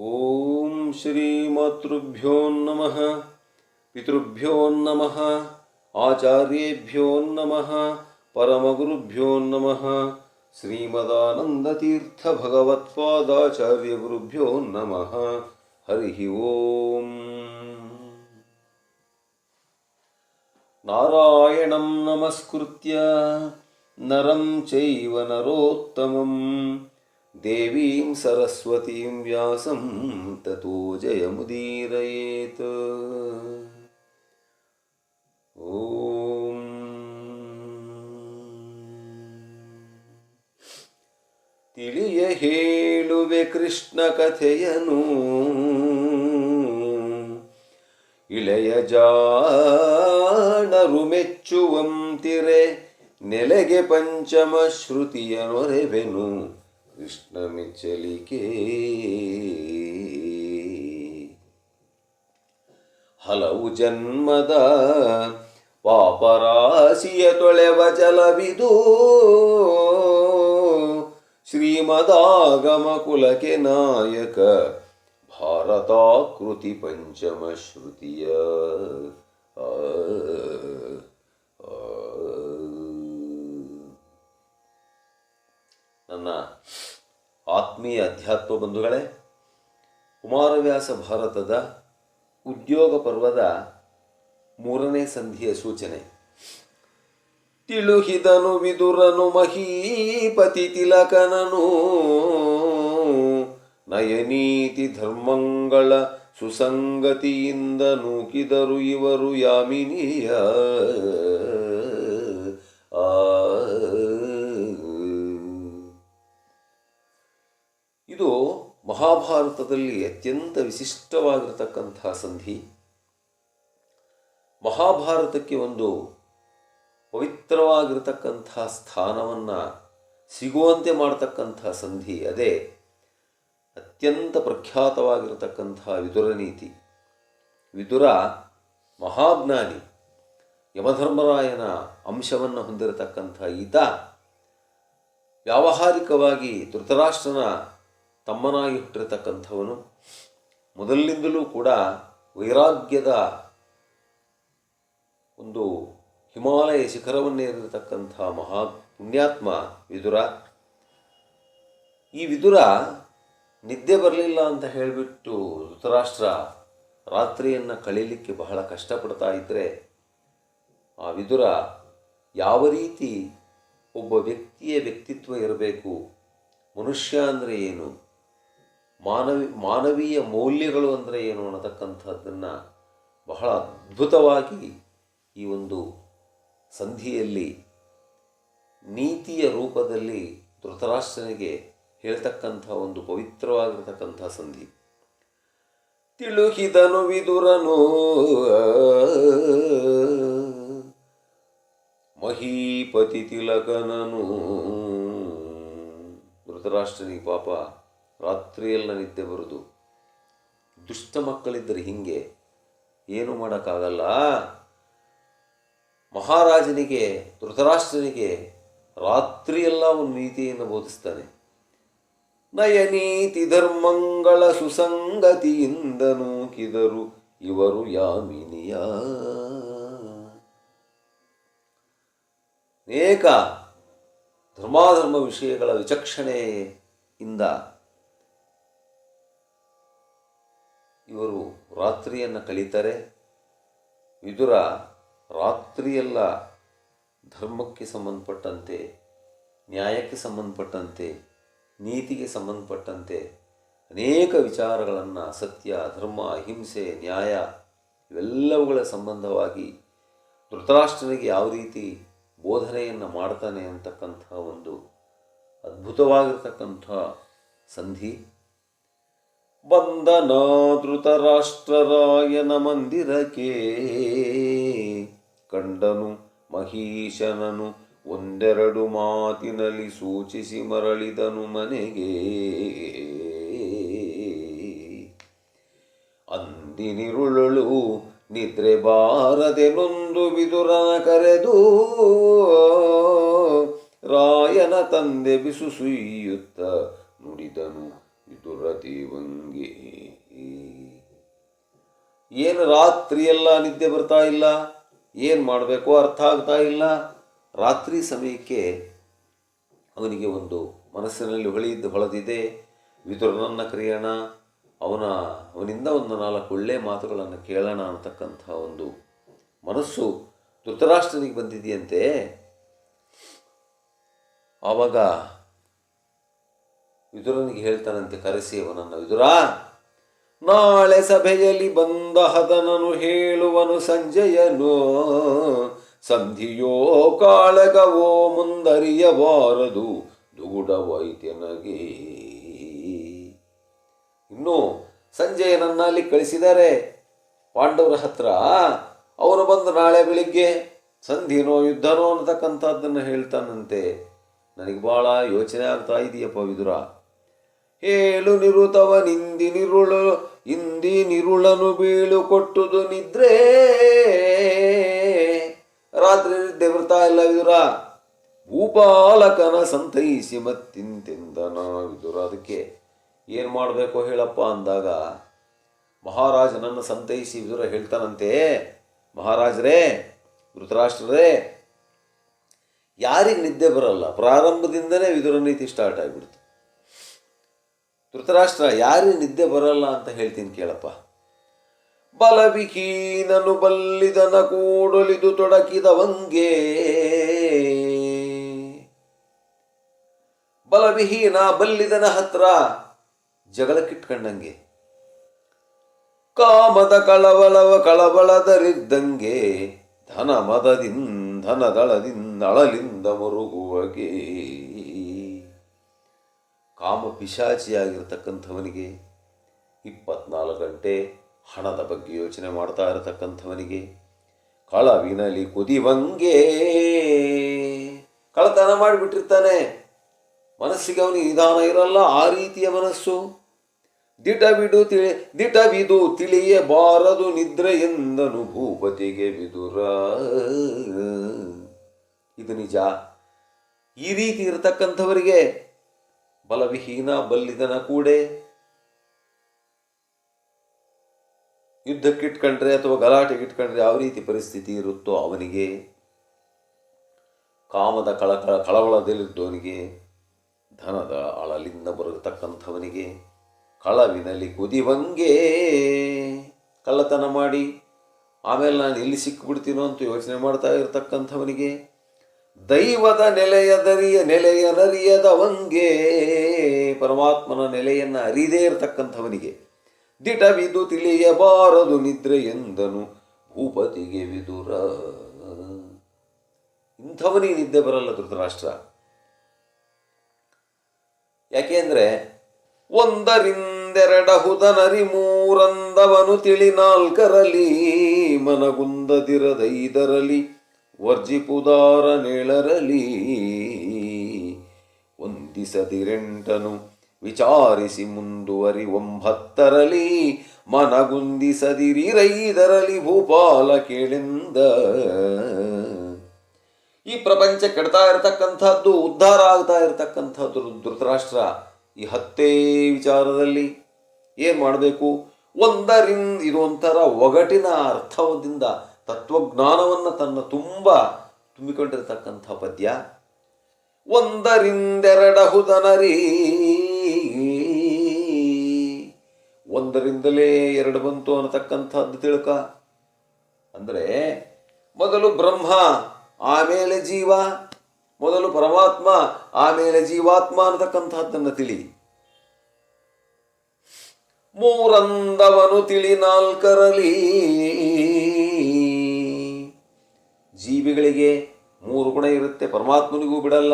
ಓಂ ಶ್ರೀ ಮಾತೃಭ್ಯೋ ನಮಃ ಪಿತೃಭ್ಯೋ ನಮಃ ಆಚಾರ್ಯೇಭ್ಯೋ ನಮಃ ಪರಮಗುರುಭ್ಯೋ ನಮಃ ಶ್ರೀಮದಾನಂದತೀರ್ಥ ಭಗವತ್ಪಾದಾಚಾರ್ಯ ಗುರುಭ್ಯೋ ನಮಃ ಹರಿ ಓಂ. ನಾರಾಯಣಂ ನಮಸ್ಕೃತ್ಯ ನರಂ ಚೈವ ನರೋತ್ತಮಂ ದೇವೀಂ ಸರಸ್ವತೀಂ ವ್ಯಾಸಂ ತತೋ ಜಯಮುದೀರಯೇತ್. ಓಂ ತಿಳಿಯ ಹೇಳುವೆ ಕೃಷ್ಣ ಕಥೆಯನು, ಇಳೆಯ ಜಾಣರು ಮೆಚ್ಚುವಂತಿರೆ ನೆಲೆಗೆ ಪಂಚಮ ಶ್ರುತಿಯ ನೊರೆವೆನು ಕೃಷ್ಣ ಮೆಚ್ಚಲಿಕೆ. ಹಲವು ಜನ್ಮದ ಪಾಪರಾಶಿಯ ತೊಳೆವ ಜಲವಿದು, ಶ್ರೀಮದಾಗಮ ಕುಲಕ್ಕೆ ನಾಯಕ ಭಾರತಾಕೃತಿ ಪಂಚಮ ಶ್ರುತಿಯ. ನನ್ನ ಆತ್ಮೀಯ ಅಧ್ಯಾತ್ಮ ಬಂಧುಗಳೇ, ಕುಮಾರವ್ಯಾಸ ಭಾರತದ ಉದ್ಯೋಗ ಪರ್ವದ 3ನೇ ಸಂಧಿಯ ಸೂಚನೆ. ತಿಳುಹಿದನು ವಿದುರನು ಮಹೀಪತಿ ತಿಲಕನನು, ನಯನೀತಿ ಧರ್ಮಗಳ ಸುಸಂಗತಿಯಿಂದ ನೂಕಿದರು ಇವರು ಯಾಮಿನಿಯ. ಇದು ಮಹಾಭಾರತದಲ್ಲಿ ಅತ್ಯಂತ ವಿಶಿಷ್ಟವಾಗಿರತಕ್ಕಂಥ ಸಂಧಿ. ಮಹಾಭಾರತಕ್ಕೆ ಒಂದು ಪವಿತ್ರವಾಗಿರತಕ್ಕಂಥ ಸ್ಥಾನವನ್ನು ಸಿಗುವಂತೆ ಮಾಡತಕ್ಕಂಥ ಸಂಧಿ. ಅದೇ ಅತ್ಯಂತ ಪ್ರಖ್ಯಾತವಾಗಿರತಕ್ಕಂಥ ವಿದುರ ನೀತಿ. ವಿದುರ ಮಹಾಜ್ಞಾನಿ, ಯಮಧರ್ಮರಾಯನ ಅಂಶವನ್ನು ಹೊಂದಿರತಕ್ಕಂಥ ಈತ ವ್ಯಾವಹಾರಿಕವಾಗಿ ಧೃತರಾಷ್ಟ್ರನ ತಮ್ಮನಾಗಿ ಹುಟ್ಟಿರತಕ್ಕಂಥವನು. ಮೊದಲಿನಿಂದಲೂ ಕೂಡ ವೈರಾಗ್ಯದ ಒಂದು ಹಿಮಾಲಯ ಶಿಖರವನ್ನೇರಿರತಕ್ಕಂಥ ಮಹಾ ಪುಣ್ಯಾತ್ಮ ವಿದುರ. ಈ ವಿದುರ ನಿದ್ದೆ ಬರಲಿಲ್ಲ ಅಂತ ಹೇಳಿಬಿಟ್ಟು ಧೃತರಾಷ್ಟ್ರ ರಾತ್ರಿಯನ್ನು ಕಳೀಲಿಕ್ಕೆ ಬಹಳ ಕಷ್ಟಪಡ್ತಾ ಇದ್ದರೆ, ಆ ವಿದುರ ಯಾವ ರೀತಿ ಒಬ್ಬ ವ್ಯಕ್ತಿಯ ವ್ಯಕ್ತಿತ್ವ ಇರಬೇಕು, ಮನುಷ್ಯ ಅಂದರೆ ಏನು, ಮಾನವೀಯ ಮೌಲ್ಯಗಳು ಅಂದರೆ ಏನು ಅನ್ನತಕ್ಕಂಥದ್ದನ್ನು ಬಹಳ ಅದ್ಭುತವಾಗಿ ಈ ಒಂದು ಸಂಧಿಯಲ್ಲಿ ನೀತಿಯ ರೂಪದಲ್ಲಿ ಧೃತರಾಷ್ಟ್ರನಿಗೆ ಹೇಳ್ತಕ್ಕಂಥ ಒಂದು ಪವಿತ್ರವಾಗಿರತಕ್ಕಂಥ ಸಂಧಿ. ತಿಳುಹಿದನು ವಿದುರನು ಮಹೀಪತಿ ತಿಲಕನನು. ಧೃತರಾಷ್ಟ್ರನಿಗೆ ಪಾಪ ರಾತ್ರಿಯೆಲ್ಲ ನಿದ್ದೆ ಬರುವುದು. ದುಷ್ಟ ಮಕ್ಕಳಿದ್ದರೆ ಹೀಗೆ, ಏನು ಮಾಡೋಕ್ಕಾಗಲ್ಲ. ಮಹಾರಾಜನಿಗೆ ಧೃತರಾಷ್ಟ್ರನಿಗೆ ರಾತ್ರಿಯೆಲ್ಲ ಒಂದು ನೀತಿಯನ್ನು ಬೋಧಿಸ್ತಾನೆ. ನಯನೀತಿ ಧರ್ಮಗಳ ಸುಸಂಗತಿಯಿಂದ ನೂಕಿದರು ಇವರು ಯಾಮಿನಿಯ. ಅನೇಕ ಧರ್ಮಾಧರ್ಮ ವಿಷಯಗಳ ವಿಚಕ್ಷಣೆಯಿಂದ ಇವರು ರಾತ್ರಿಯನ್ನು ಕಳೀತಾರೆ. ವಿದುರ ರಾತ್ರಿಯೆಲ್ಲ ಧರ್ಮಕ್ಕೆ ಸಂಬಂಧಪಟ್ಟಂತೆ, ನ್ಯಾಯಕ್ಕೆ ಸಂಬಂಧಪಟ್ಟಂತೆ, ನೀತಿಗೆ ಸಂಬಂಧಪಟ್ಟಂತೆ ಅನೇಕ ವಿಚಾರಗಳನ್ನು, ಸತ್ಯ, ಧರ್ಮ, ಅಹಿಂಸೆ, ನ್ಯಾಯ ಇವೆಲ್ಲವುಗಳ ಸಂಬಂಧವಾಗಿ ಧೃತರಾಷ್ಟ್ರನಿಗೆ ಯಾವ ರೀತಿ ಬೋಧನೆಯನ್ನು ಮಾಡ್ತಾನೆ ಅಂತಕ್ಕಂಥ ಒಂದು ಅದ್ಭುತವಾಗಿರ್ತಕ್ಕಂಥ ಸಂಧಿ. ಬಂದನ ಧೃತರಾಷ್ಟ್ರರಾಯನ ಮಂದಿರಕ್ಕೆ, ಕಂಡನು ಮಹೀಶನನು ಒಂದೆರಡು ಮಾತಿನಲ್ಲಿ ಸೂಚಿಸಿ ಮರಳಿದನು ಮನೆಗೆ. ಅಂದಿನಿರುಳಳು ನಿದ್ರೆ ಬಾರದೆ ನೊಂದು ವಿದುರನ ಕರೆದು, ರಾಯನ ತಂದೆ ಬಿಸು ಸುಯ್ಯುತ್ತ ನುಡಿದನು ವಿದುರತಿವಂಗೆ. ಏನು ರಾತ್ರಿಯೆಲ್ಲ ನಿದ್ದೆ ಬರ್ತಾ ಇಲ್ಲ, ಏನು ಮಾಡಬೇಕೋ ಅರ್ಥ ಆಗ್ತಾ ಇಲ್ಲ. ರಾತ್ರಿ ಸಮಯಕ್ಕೆ ಅವನಿಗೆ ಒಂದು ಮನಸ್ಸಿನಲ್ಲಿ ಹೊಳೆದಿದೆ, ವಿದುರನನ್ನು ಕರೆಯೋಣ, ಅವನಿಂದ ಒಂದು 4 ಒಳ್ಳೆ ಮಾತುಗಳನ್ನು ಕೇಳೋಣ ಅನ್ನತಕ್ಕಂಥ ಒಂದು ಮನಸ್ಸು ಧೃತರಾಷ್ಟ್ರನಿಗೆ ಬಂದಿದೆಯಂತೆ. ಆವಾಗ ವಿದುರನಿಗೆ ಹೇಳ್ತಾನಂತೆ, ಕರೆಸಿ ಅವನನ್ನು, ವಿದುರ, ನಾಳೆ ಸಭೆಯಲ್ಲಿ ಬಂದ ಹದನನು ಹೇಳುವನು ಸಂಜಯನು, ಸಂಧಿಯೋ ಕಾಳಗವೋ ಮುಂದರಿಯಬಾರದು ದುಗುಡವೈದ್ಯನಗೆ. ಇನ್ನು ಸಂಜಯನನ್ನ ಅಲ್ಲಿ ಕಳಿಸಿದ್ದಾರೆ ಪಾಂಡವರ ಹತ್ರ. ಅವನು ಬಂದು ನಾಳೆ ಬೆಳಿಗ್ಗೆ ಸಂಧಿನೋ ಯುದ್ಧನೋ ಅನ್ನತಕ್ಕಂಥದ್ದನ್ನು ಹೇಳ್ತಾನಂತೆ. ನನಗೆ ಭಾಳ ಯೋಚನೆ ಆಗ್ತಾ ಇದೆಯಪ್ಪ ವಿದುರ. ಹೇಳು ನಿರುತವ ಇಂದಿನಿರುಳನು ಬೀಳು ಕೊಟ್ಟುದು ನಿದ್ರೆ. ರಾತ್ರಿ ನಿದ್ದೆ ಬರ್ತಾ ಇಲ್ಲ ವಿದುರ. ಭೂಪಾಲಕನ ಸಂತೈಸಿ ಮತ್ತಿಂತೆಂದನ ವಿದುರ. ಅದಕ್ಕೆ ಏನು ಮಾಡಬೇಕು ಹೇಳಪ್ಪ ಅಂದಾಗ ಮಹಾರಾಜನನ್ನು ಸಂತೈಸಿ ವಿದುರ ಹೇಳ್ತಾನಂತೆ, ಮಹಾರಾಜರೇ, ಧೃತರಾಷ್ಟ್ರರೇ, ಯಾರಿಗೆ ನಿದ್ದೆ ಬರಲ್ಲ, ಪ್ರಾರಂಭದಿಂದನೇ ವಿದುರ ನೀತಿ ಸ್ಟಾರ್ಟ್ ಆಗಿಬಿಡ್ತು. ಧೃತರಾಷ್ಟ್ರ, ಯಾರಿಗೆ ನಿದ್ದೆ ಬರಲ್ಲ ಅಂತ ಹೇಳ್ತೀನಿ ಕೇಳಪ್ಪ. ಬಲವಿಹೀನನು ಬಲ್ಲಿದನ ಕೂಡಲಿದು ತೊಡಕಿದವಂಗೆ. ಬಲವಿಹೀನ ಬಲ್ಲಿದನ ಹತ್ರ ಜಗಳಕ್ಕಿಟ್ಕೊಂಡಂಗೆ, ಕಾಮದ ಕಳವಳದರಿದ್ದಂಗೆ, ಧನದಳದಿಂದ ಅಳಲಿಂದ ಮರುಗುವಗೆ. ಕಾಮ ಪಿಶಾಚಿಯಾಗಿರ್ತಕ್ಕಂಥವನಿಗೆ, 24 ಗಂಟೆ ಹಣದ ಬಗ್ಗೆ ಯೋಚನೆ ಮಾಡ್ತಾ ಇರತಕ್ಕಂಥವನಿಗೆ, ಕಳವಿನಲಿ ಕುದಿವಂಗೆ, ಕಳತನ ಮಾಡಿಬಿಟ್ಟಿರ್ತಾನೆ, ಮನಸ್ಸಿಗೆ ಅವನಿಗೆ ನಿಧಾನ ಇರಲ್ಲ, ಆ ರೀತಿಯ ಮನಸ್ಸು. ದಿಟವಿದು ತಿಳಿಯಬಾರದು ನಿದ್ರೆ ಎಂದನು ಭೂಪತಿಗೆ ವಿದುರ. ಇದು ನಿಜ. ಈ ರೀತಿ ಇರತಕ್ಕಂಥವರಿಗೆ ಬಲವಿಹೀನ ಬಲ್ಲಿದನ ಕೂಡೆ ಯುದ್ಧಕ್ಕಿಟ್ಕೊಂಡ್ರೆ ಅಥವಾ ಗಲಾಟೆಗಿಟ್ಕೊಂಡ್ರೆ ಯಾವ ರೀತಿ ಪರಿಸ್ಥಿತಿ ಇರುತ್ತೋ ಅವನಿಗೆ, ಕಾಮದ ಕಳವಳದಲ್ಲಿದ್ದವನಿಗೆ, ಧನದ ಅಳಲಿಂದ ಬರತಕ್ಕಂಥವನಿಗೆ, ಕಳವಿನಲ್ಲಿ ಕುದಿವಂಗೆ, ಕಳ್ಳತನ ಮಾಡಿ ಆಮೇಲೆ ನಾನು ಎಲ್ಲಿ ಸಿಕ್ಕಿಬಿಡ್ತೀನೋ ಅಂತ ಯೋಚನೆ ಮಾಡ್ತಾ ಇರತಕ್ಕಂಥವನಿಗೆ, ದೈವದ ನೆಲೆಯನರಿಯದವಂಗೆ, ಪರಮಾತ್ಮನ ನೆಲೆಯನ್ನು ಅರಿದೇ ಇರತಕ್ಕಂಥವನಿಗೆ, ದಿಟವಿದು ತಿಳಿಯಬಾರದು ನಿದ್ರೆ ಎಂದನು ಭೂಪತಿಗೆ ವಿದುರ. ಇಂಥವನಿಗೆ ನಿದ್ದೆ ಬರಲ್ಲ ಧೃತರಾಷ್ಟ್ರ. ಯಾಕೆಂದ್ರೆ ಒಂದರಿಂದೆರಡಹುದನರಿ ಮೂರಂದವನು ತಿಳಿ ನಾಲ್ಕರಲಿ, ಮನಗುಂದದಿರದೈದರಲಿ ವರ್ಜಿಪುದಾರ ನೇಳರಲಿ, ಒಂದಿಸದಿರೆಂಟನು ವಿಚಾರಿಸಿ ಮುಂದುವರಿ 9ರಲಿ, ಮನಗುಂದಿಸದಿರೈದರಲಿ ಭೂಪಾಲ ಕೇಳೆಂದ. ಈ ಪ್ರಪಂಚ ಕೆಡ್ತಾ ಇರತಕ್ಕಂಥದ್ದು, ಉದ್ಧಾರ ಆಗ್ತಾ ಇರತಕ್ಕಂಥದ್ದು ಧೃತರಾಷ್ಟ್ರ ಈ 10 ವಿಚಾರದಲ್ಲಿ ಏನು ಮಾಡಬೇಕು? ಇದು ಒಂಥರ ಒಗಟಿನ ಅರ್ಥದಿಂದ ತತ್ವಜ್ಞಾನವನ್ನು ತನ್ನ ತುಂಬಿಕೊಂಡಿರತಕ್ಕಂಥ ಪದ್ಯ. ಒಂದರಿಂದೆರಡಹುದನರಿ, ಒಂದರಿಂದಲೇ 2 ಬಂತು ಅನ್ನತಕ್ಕಂಥದ್ದು ತಿಳ್ಕ. ಅಂದರೆ ಮೊದಲು ಬ್ರಹ್ಮ, ಆಮೇಲೆ ಜೀವ, ಮೊದಲು ಪರಮಾತ್ಮ, ಆಮೇಲೆ ಜೀವಾತ್ಮ ಅನ್ನತಕ್ಕಂಥದ್ದನ್ನು ತಿಳಿ. ಮೂರಂದವನು ತಿಳಿ ನಾಲ್ಕರಲಿ, ಜೀವಿಗಳಿಗೆ 3 ಗುಣ ಇರುತ್ತೆ, ಪರಮಾತ್ಮನಿಗೂ ಬಿಡಲ್ಲ.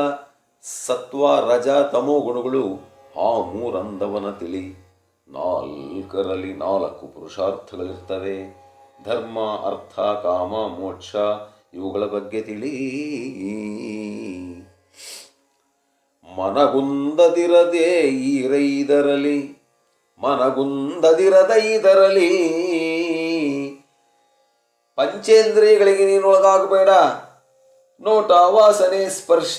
ಸತ್ವ, ರಜ, ತಮೋ ಗುಣಗಳು. ಆ 3 ಅಂದವನ ತಿಳಿ. 4ರಲಿ 4 ಪುರುಷಾರ್ಥಗಳಿರ್ತವೆ. ಧರ್ಮ, ಅರ್ಥ, ಕಾಮ, ಮೋಕ್ಷ ಇವುಗಳ ಬಗ್ಗೆ ತಿಳಿ. ಮನಗುಂದದಿರದೆ ಈರೈದರಲಿ, ಮನಗುಂದದಿರದೈದರಲಿ, ಪಂಚೇಂದ್ರಿಯಗಳಿಗೆ ನೀನೊಳಗಾಗಬೇಡ. ನೋಟ, ವಾಸನೆ, ಸ್ಪರ್ಶ,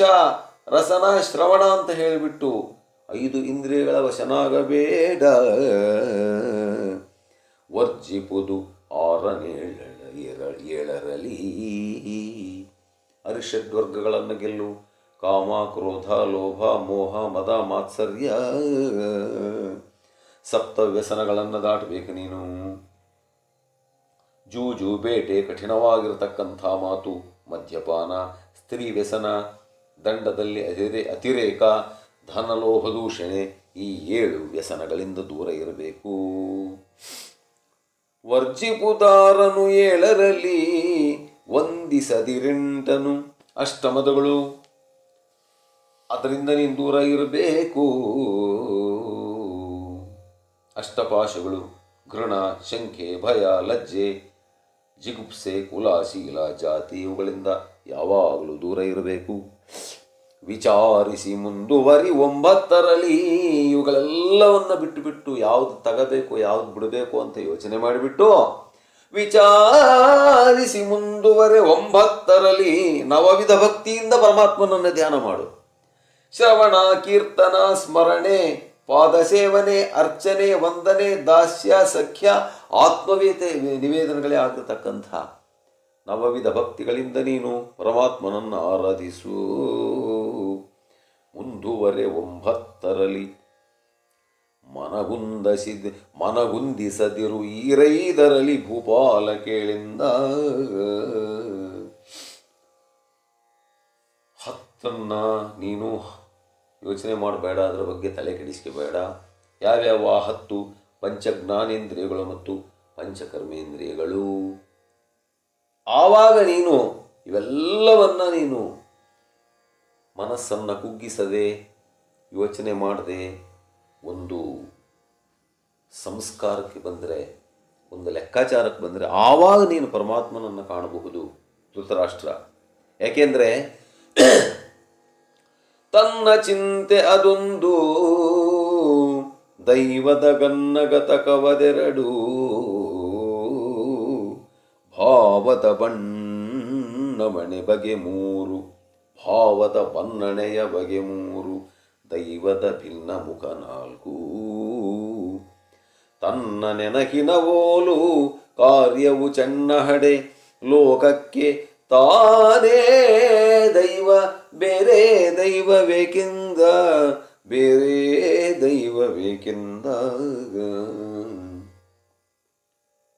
ರಸನ, ಶ್ರವಣ ಅಂತ ಹೇಳಿಬಿಟ್ಟು 5 ಇಂದ್ರಿಯಗಳ ವಶನಾಗಬೇಡ. ವರ್ಜಿಪುದು 6 ಅರಿಷಡ್ವರ್ಗಗಳನ್ನು ಗೆಲ್ಲು. ಕಾಮ, ಕ್ರೋಧ, ಲೋಭ, ಮೋಹ, ಮದ, ಮಾತ್ಸರ್ಯ 7 ವ್ಯಸನಗಳನ್ನು ದಾಟಬೇಕು ನೀನು. ಜೂಜು, ಬೇಟೆ, ಕಠಿಣವಾಗಿರತಕ್ಕಂಥ ಮಾತು, ಮದ್ಯಪಾನ, ಸ್ತ್ರೀ ವ್ಯಸನ, ದಂಡದಲ್ಲಿ ಅತಿರೇಕ, ಧನಲೋಭ ದೂಷಣೆ, ಈ 7 ವ್ಯಸನಗಳಿಂದ ದೂರ ಇರಬೇಕು. ವರ್ಜಿಪುದಾರನು 7ರಲ್ಲಿ ವಂದಿಸದಿರೆಂಟನು. ಅಷ್ಟಮದಗಳು, ಅದರಿಂದ ನೀನು ದೂರ ಇರಬೇಕು. ಅಷ್ಟಪಾಶಗಳು, ಘೃಣ, ಶಂಕೆ, ಭಯ, ಲಜ್ಜೆ, ಜಿಗುಪ್ಸೆ, ಕುಲಾಶೀಲ, ಜಾತಿ, ಇವುಗಳಿಂದ ಯಾವಾಗಲೂ ದೂರ ಇರಬೇಕು. ವಿಚಾರಿಸಿ ಮುಂದುವರಿ 9ರಲ್ಲಿ ಇವುಗಳೆಲ್ಲವನ್ನು ಬಿಟ್ಟು ಯಾವುದು ತಗಬೇಕು ಯಾವುದು ಬಿಡಬೇಕು ಅಂತ ಯೋಚನೆ ಮಾಡಿಬಿಟ್ಟು ವಿಚಾರಿಸಿ ಮುಂದುವರೆ 9ರಲ್ಲಿ ನವವಿಧ ಭಕ್ತಿಯಿಂದ ಪರಮಾತ್ಮನನ್ನು ಧ್ಯಾನ ಮಾಡು. ಶ್ರವಣ, ಕೀರ್ತನ, ಸ್ಮರಣೆ, ಪಾದಸೇವನೆ, ಅರ್ಚನೆ, ವಂದನೆ, ದಾಸ್ಯ, ಸಖ್ಯ, ಆತ್ಮವೇತೆ ನಿವೇದನೆಗಳೇ ಆಗಿರತಕ್ಕಂಥ ನವವಿಧ ಭಕ್ತಿಗಳಿಂದ ನೀನು ಪರಮಾತ್ಮನನ್ನು ಆರಾಧಿಸು. ಮುಂದುವರೆ 9ರಲ್ಲಿ ಮನಗುಂದಿಸದಿರು 5ರಲ್ಲಿ ಭೂಪಾಲ ಕೇಳಿಂದ. 10 ನೀನು ಯೋಚನೆ ಮಾಡಬೇಡ, ಅದರ ಬಗ್ಗೆ ತಲೆ ಕೆಡಿಸ್ಕೋಬೇಡ. ಯಾವ್ಯಾವ 10 ಪಂಚಜ್ಞಾನೇಂದ್ರಿಯಗಳು ಮತ್ತು ಪಂಚಕರ್ಮೇಂದ್ರಿಯಗಳು. ಆವಾಗ ನೀನು ಇವೆಲ್ಲವನ್ನ ನೀನು ಮನಸ್ಸನ್ನು ಕುಗ್ಗಿಸದೆ ಯೋಚನೆ ಮಾಡದೆ ಒಂದು ಸಂಸ್ಕಾರಕ್ಕೆ ಬಂದರೆ, ಒಂದು ಲೆಕ್ಕಾಚಾರಕ್ಕೆ ಬಂದರೆ ಆವಾಗ ನೀನು ಪರಮಾತ್ಮನನ್ನು ಕಾಣಬಹುದು ಧೃತರಾಷ್ಟ್ರ. ಯಾಕೆಂದರೆ ತನ್ನ ಚಿಂತೆ ಅದೊಂದು ದೈವದ ಗನ್ನಗತಕವದೆರಡು ಭಾವದ ಬಣ್ಣಮಣೆ ಬಗೆ 3 ಭಾವದ ಬನ್ನಣೆಯ ಬಗೆ 3 ದೈವದ ಭಿನ್ನ ಮುಖ 4 ತನ್ನ ನೆನಕಿನ ಓಲು ಕಾರ್ಯವು ಚೆನ್ನಹಡೆ ಲೋಕಕ್ಕೆ ತಾನೇ ದೈವ ಬೇರೆ ದೈವಬೇಕೆಂದ ಬೇರೆ ದೈವಬೇಕೆಂದ.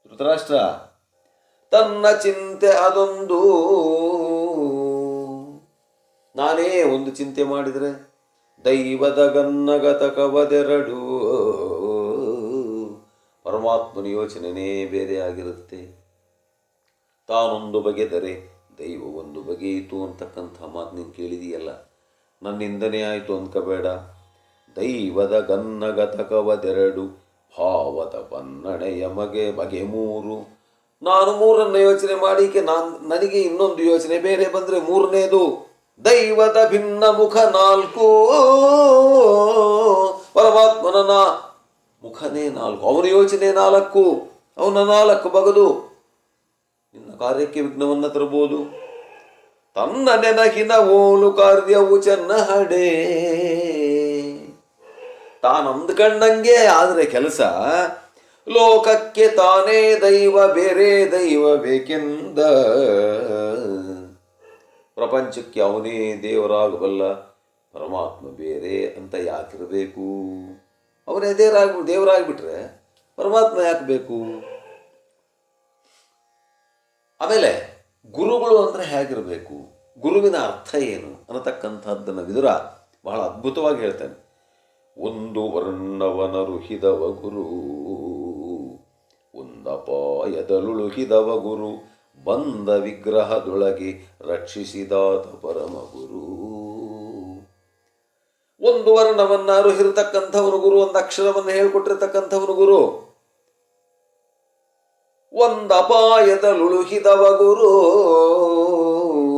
ಧೃತರಾಷ್ಟ್ರ, ತನ್ನ ಚಿಂತೆ ಅದೊಂದು. ನಾನೇ ಒಂದು ಚಿಂತೆ ಮಾಡಿದರೆ ದೈವದ ಗನ್ನಗತ ಕವದೆರಡು. ಪರಮಾತ್ಮನ ಯೋಚನೆನೇ ಬೇರೆ ಆಗಿರುತ್ತೆ. ತಾನೊಂದು ಬಗೆದರೆ ದೈವ ಒಂದು ಬಗೆಯಿತು ಅಂತಕ್ಕಂಥ ಮಾತು ನೀನು ಕೇಳಿದೆಯಲ್ಲ, ನನ್ನಿಂದನೇ ಆಯಿತು ಅಂದ್ಕೋಬೇಡ. ದೈವದ ಗನ್ನಗತ ಕವದೆರಡು ಭಾವದ ಬನ್ನಣೆಯ ಬಗೆ 3. ನಾನು 3 ಯೋಚನೆ ಮಾಡಿಕೆ ನನಗೆ ಇನ್ನೊಂದು ಯೋಚನೆ ಬೇರೆ ಬಂದರೆ 3ನೇದು ದೈವದ ಭಿನ್ನ ಮುಖ 4. ಪರಮಾತ್ಮನ ಮುಖನೇ 4, ಅವನ ಯೋಚನೆ 4, ಅವನ 4 ಬಗದು ನಿನ್ನ ಕಾರ್ಯಕ್ಕೆ ವಿಘ್ನವನ್ನು ತರಬಹುದು. ತನ್ನ ನೆನಕಿನ ಓಲು ಕಾರ್ಯವು ಚೆನ್ನಹಡೆ. ತಾನಂದ್ಕಂಡಂಗೆ ಆದರೆ ಕೆಲಸ, ಲೋಕಕ್ಕೆ ತಾನೇ ದೈವ ಬೇರೆ ದೈವ ಬೇಕೆಂದ. ಪ್ರಪಂಚಕ್ಕೆ ಅವನೇ ದೇವರಾಗಬಲ್ಲ, ಪರಮಾತ್ಮ ಬೇರೆ ಅಂತ ಯಾಕಿರಬೇಕು? ಅವನೇ ದೇವರಾಗ್ಬಿಟ್ರೆ ಪರಮಾತ್ಮ ಯಾಕೆ ಬೇಕು? ಆಮೇಲೆ ಗುರುಗಳು ಅಂದರೆ ಹೇಗಿರಬೇಕು, ಗುರುವಿನ ಅರ್ಥ ಏನು ಅನ್ನತಕ್ಕಂಥದ್ದನ್ನು ವಿದುರ ಬಹಳ ಅದ್ಭುತವಾಗಿ ಹೇಳ್ತಾನೆ. ಒಂದು ವರ್ಣವನರುಹಿದವ ಗುರು, ಒಂದಪಾಯದಲುಳುಹಿದವ ಗುರು, ಬಂದ ವಿಗ್ರಹದೊಳಗೆ ರಕ್ಷಿಸಿದಾತ ಪರಮ ಗುರು. ಒಂದು ವರ್ಣವನ್ನು ಅರುಹಿರತಕ್ಕಂಥವನು ಗುರು, ಒಂದು ಅಕ್ಷರವನ್ನು ಹೇಳಿಕೊಟ್ಟಿರ್ತಕ್ಕಂಥವನು ಗುರು. ಒಂದು ಅಪಾಯದಲುಳುಹಿದವ ಗುರು,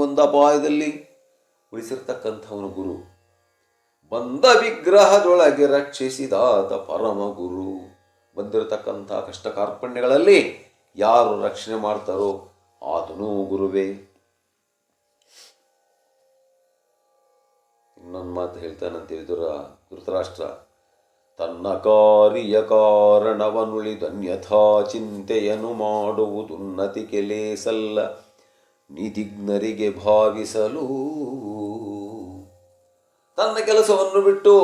ಒಂದು ಅಪಾಯದಲ್ಲಿ ಉಳಿಸಿರ್ತಕ್ಕಂಥವನು ಗುರು. ಬಂದ ವಿಗ್ರಹದೊಳಗೆ ರಕ್ಷಿಸಿದಾತ ಪರಮ ಗುರು. ಬಂದಿರತಕ್ಕಂಥ ಕಷ್ಟ ಕಾರ್ಪಣ್ಯಗಳಲ್ಲಿ ಯಾರು ರಕ್ಷಣೆ ಮಾಡ್ತಾರೋ ಆತನೂ ಗುರುವೇ. ಇನ್ನೊಂದು ಮಾತು ಹೇಳ್ತಾನಂತೆ ವಿದುರ, ಧೃತರಾಷ್ಟ್ರ ತನ್ನ ಕಾರ್ಯ ಕಾರಣವನುಳಿದನ್ಯಥಾ ಚಿಂತೆಯನ್ನು ಮಾಡುವುದುನ್ನತಿ ಕೆಲೇಸಲ್ಲ ನೀತಿಜ್ಞರಿಗೆ ಭಾವಿಸಲು. ತನ್ನ ಕೆಲಸವನ್ನು ಬಿಟ್ಟು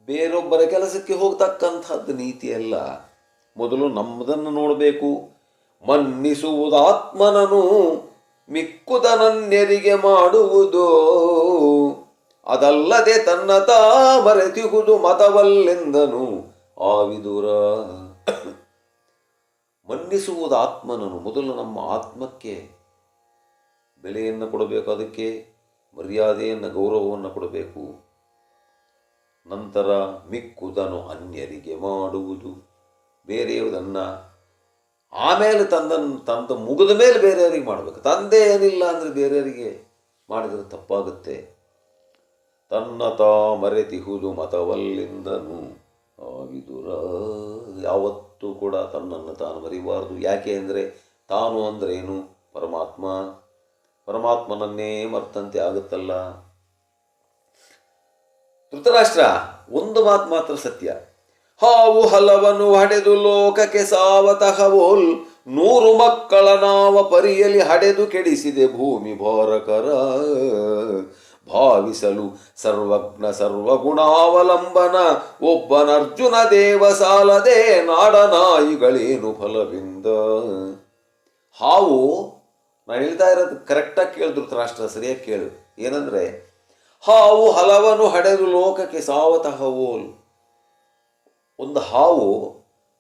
ಬೇರೊಬ್ಬರ ಕೆಲಸಕ್ಕೆ ಹೋಗ್ತಕ್ಕಂಥದ್ದು ನೀತಿಯಲ್ಲ. ಮೊದಲು ನಮ್ಮದನ್ನು ನೋಡಬೇಕು. ಮನ್ನಿಸುವುದಾತ್ಮನನು ಮಿಕ್ಕುದನನ್ಯರಿಗೆ ಮಾಡುವುದು, ಅದಲ್ಲದೆ ತನ್ನ ತಾ ಮರೆತಿಹುದು ಮತವಲ್ಲೆಂದನು ಆ ವಿದುರ. ಮನ್ನಿಸುವುದಾತ್ಮನನು, ಮೊದಲು ನಮ್ಮ ಆತ್ಮಕ್ಕೆ ಬೆಲೆಯನ್ನು ಕೊಡಬೇಕು, ಅದಕ್ಕೆ ಮರ್ಯಾದೆಯನ್ನು ಗೌರವವನ್ನು ಕೊಡಬೇಕು. ನಂತರ ಮಿಕ್ಕುದನು ಅನ್ಯರಿಗೆ ಮಾಡುವುದು, ಬೇರೆಯುವುದನ್ನು ಆಮೇಲೆ ತಂದ ಮುಗಿದ ಮೇಲೆ ಬೇರೆಯವರಿಗೆ ಮಾಡಬೇಕು. ತಂದೆ ಏನಿಲ್ಲ ಅಂದರೆ ಬೇರೆಯವರಿಗೆ ಮಾಡಿದರೆ ತಪ್ಪಾಗುತ್ತೆ. ತನ್ನ ತಾ ಮರೆತಿಹುದು ಮತವಲ್ಲಿಂದನು ಆ ವಿದುರ. ಯಾವತ್ತೂ ಕೂಡ ತನ್ನನ್ನು ತಾನು ಮರಿಬಾರದು. ಯಾಕೆ ಅಂದರೆ ತಾನು ಅಂದ್ರೇನು? ಪರಮಾತ್ಮ. ಪರಮಾತ್ಮನನ್ನೇ ಮರ್ತಂತೆ ಆಗುತ್ತಲ್ಲ. ಧೃತರಾಷ್ಟ್ರ, ಒಂದು ಮಾತು ಮಾತ್ರ ಸತ್ಯ. ಹಾವು ಹಲವನ್ನು ಹಡೆದು ಲೋಕಕ್ಕೆ ಸಾವತಹವೋಲ್, 100 ಮಕ್ಕಳ ನಾವ ಪರಿಯಲಿ ಹಡೆದು ಕೆಡಿಸಿದೆ ಭೂಮಿ ಭಾರಕರ. ಭಾವಿಸಲು ಸರ್ವಜ್ಞ ಸರ್ವಗುಣಾವಲಂಬನ ಒಬ್ಬನರ್ಜುನ ದೇವ ಸಾಲದೆ ನಾಡನಾಯಿಗಳೇನು ಫಲವಿಂದ. ಹಾವು, ನಾನು ಹೇಳ್ತಾ ಇರೋದು ಕರೆಕ್ಟಾಗಿ ಕೇಳು ಧೃತರಾಷ್ಟ್ರ, ಸರಿಯಾಗಿ ಕೇಳು. ಏನಂದರೆ, ಹಾವು ಹಲವನ್ನು ಹಡೆದು ಲೋಕಕ್ಕೆ ಸಾವತಹವೋಲ್. ಒಂದು ಹಾವು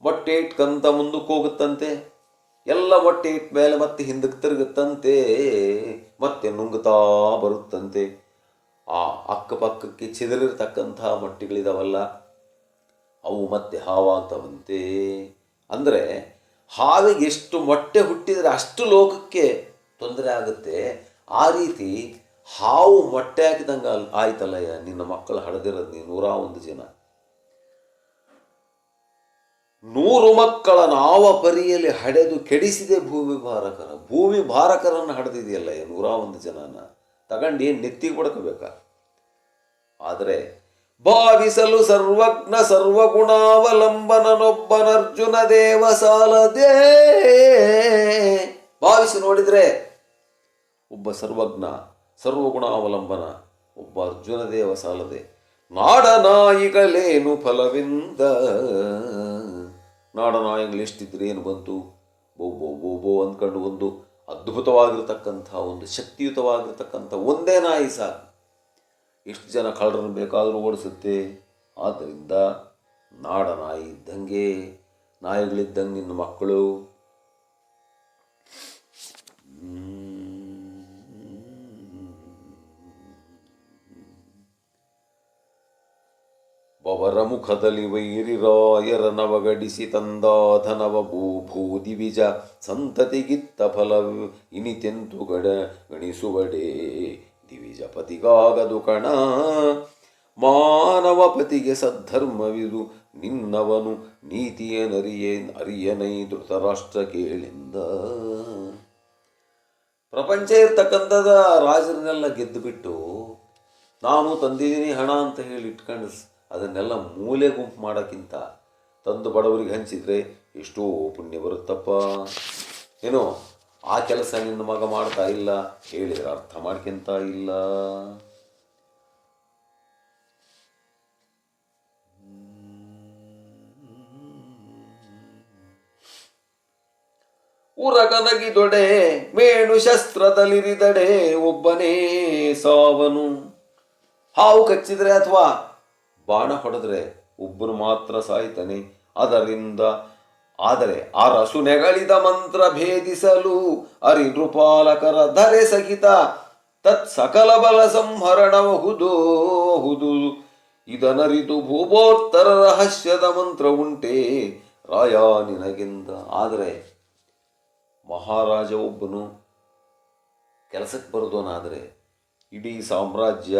ಮೊಟ್ಟೆ ಇಟ್ಕಂತ ಮುಂದಕ್ಕೆ ಹೋಗುತ್ತಂತೆ, ಎಲ್ಲ ಮೊಟ್ಟೆ ಇಟ್ಟ ಮೇಲೆ ಮತ್ತೆ ಹಿಂದಕ್ಕೆ ತಿರುಗುತ್ತಂತೆ, ಮತ್ತೆ ನುಂಗುತ್ತಾ ಬರುತ್ತಂತೆ. ಆ ಅಕ್ಕಪಕ್ಕಕ್ಕೆ ಚೆದರಿರ್ತಕ್ಕಂಥ ಮೊಟ್ಟೆಗಳಿದಾವಲ್ಲ, ಅವು ಮತ್ತೆ ಹಾವಾಗ್ತವಂತೆ. ಅಂದರೆ ಹಾವಿಗೆ ಎಷ್ಟು ಮೊಟ್ಟೆ ಹುಟ್ಟಿದರೆ ಅಷ್ಟು ಲೋಕಕ್ಕೆ ತೊಂದರೆ ಆಗುತ್ತೆ. ಆ ರೀತಿ ಹಾವು ಮೊಟ್ಟೆ ಹಾಕಿದಂಗೆ ಆಯ್ತಲ್ಲಯ್ಯ, ನಿನ್ನ ಮಕ್ಕಳು ಹಡೆದಿರೋದು ನೀನು 101 ಜನ. 100 ಮಕ್ಕಳ ನಾವ ಪರಿಯಲ್ಲಿ ಹಡೆದು ಕೆಡಿಸಿದೆ ಭೂಮಿ ಭಾರಕರ. ಭೂಮಿ ಭಾರಕರನ್ನು ಹಡೆದಿದೆಯಲ್ಲ 101 ಜನನ ತಗೊಂಡು ಏನು ನೆತ್ತಿಗೆ ಬಡ್ಕೋಬೇಕಾ? ಆದರೆ ಭಾವಿಸಲು ಸರ್ವಜ್ಞ ಸರ್ವಗುಣಾವಲಂಬನನೊಬ್ಬನರ್ಜುನ ದೇವ ಸಾಲದೆ. ಭಾವಿಸಿ ನೋಡಿದರೆ ಒಬ್ಬ ಸರ್ವಜ್ಞ ಸರ್ವಗುಣಾವಲಂಬನ ಒಬ್ಬ ಅರ್ಜುನ ದೇವ ಸಾಲದೆ ನಾಡನಾಯಿಗಳೇನು ಫಲವಿಂದ. ನಾಡನಾಯಿಗಳು ಎಷ್ಟಿದ್ರೆ ಏನು ಬಂತು? ಬೋ ಬೋ ಬೋ ಬೋ ಅಂದ್ಕೊಂಡು ಒಂದು ಅದ್ಭುತವಾಗಿರ್ತಕ್ಕಂಥ, ಒಂದು ಶಕ್ತಿಯುತವಾಗಿರ್ತಕ್ಕಂಥ ಒಂದೇ ನಾಯಿ ಸಾಕು, ಎಷ್ಟು ಜನ ಕಳ್ಳರನ್ನು ಬೇಕಾದರೂ ಓಡಿಸುತ್ತೆ. ಆದ್ದರಿಂದ ನಾಡನಾಯಿ ಇದ್ದಂಗೆ, ನಾಯಿಗಳಿದ್ದಂಗೆ ನಿನ್ನ ಮಕ್ಕಳು. ಅವರ ಮುಖದಲ್ಲಿ ವೈರಿರಾಯರ ನವಗಡಿಸಿ ತಂದಾಧನವ ಭೂದಿವಿಜ ಸಂತತಿಗಿತ್ತ ಫಲ ಇನಿತೆಂತು ಗಣಿಸುವಡೆ. ದಿವಿಜಪತಿಗಾಗದು ಕಣ ಮಾನವಪತಿಗೆ ಸದ್ಧರ್ಮವಿದು ನಿನ್ನವನು ಅರಿಯನೈ ಧೃತರಾಷ್ಟ್ರ ಕೇಳಿಂದ. ಪ್ರಪಂಚ ಇರ್ತಕ್ಕಂಥದ ರಾಜರನ್ನೆಲ್ಲ ಗೆದ್ದು ಬಿಟ್ಟು ನಾನು ತಂದಿದ್ದೀನಿ ಹಣ ಅಂತ ಹೇಳಿ ಇಟ್ಕೊಂಡು ಅದನ್ನೆಲ್ಲ ಮೂಲೆ ಗುಂಪು ಮಾಡೋಕ್ಕಿಂತ ತಂದು ಬಡವರಿಗೆ ಹಂಚಿದರೆ ಎಷ್ಟೋ ಪುಣ್ಯ ಬರುತ್ತಪ್ಪ. ಏನೋ ಆ ಕೆಲಸ ನಿನ್ನ ಮಗ ಮಾಡ್ತಾ ಇಲ್ಲ, ಹೇಳಿದರೆ ಅರ್ಥ ಮಾಡ್ಕೊಂತ ಇಲ್ಲ. ಉರಗನಗಿದೊಡೆ ಮೇಣು ಶಸ್ತ್ರದಲ್ಲಿರಿದಡೆ ಒಬ್ಬನೇ ಸಾವನು. ಹಾವು ಕಚ್ಚಿದ್ರೆ ಅಥವಾ ಬಾಣ ಹೊಡೆದ್ರೆ ಒಬ್ಬನು ಮಾತ್ರ ಸಾಯ್ತಾನೆ. ಆದರೆ ಅರಸು ನೆಗಳಿದ ಮಂತ್ರ ಭೇದಿಸಲು ನೃಪಾಲಕರ ಧರೆ ಸಹಿತ ತತ್ ಸಕಲ ಬಲ ಸಂಹರಣಬಹುದು. ಇದನರಿತು ಭೂಭೋತ್ತರ ರಹಸ್ಯದ ಮಂತ್ರ ಉಂಟೆ ರಾಯ ನಿನಗೆಂದ. ಆದರೆ ಮಹಾರಾಜ ಒಬ್ಬನು ಕೆಲಸಕ್ಕೆ ಬರೋದೋನಾದರೆ ಇಡೀ ಸಾಮ್ರಾಜ್ಯ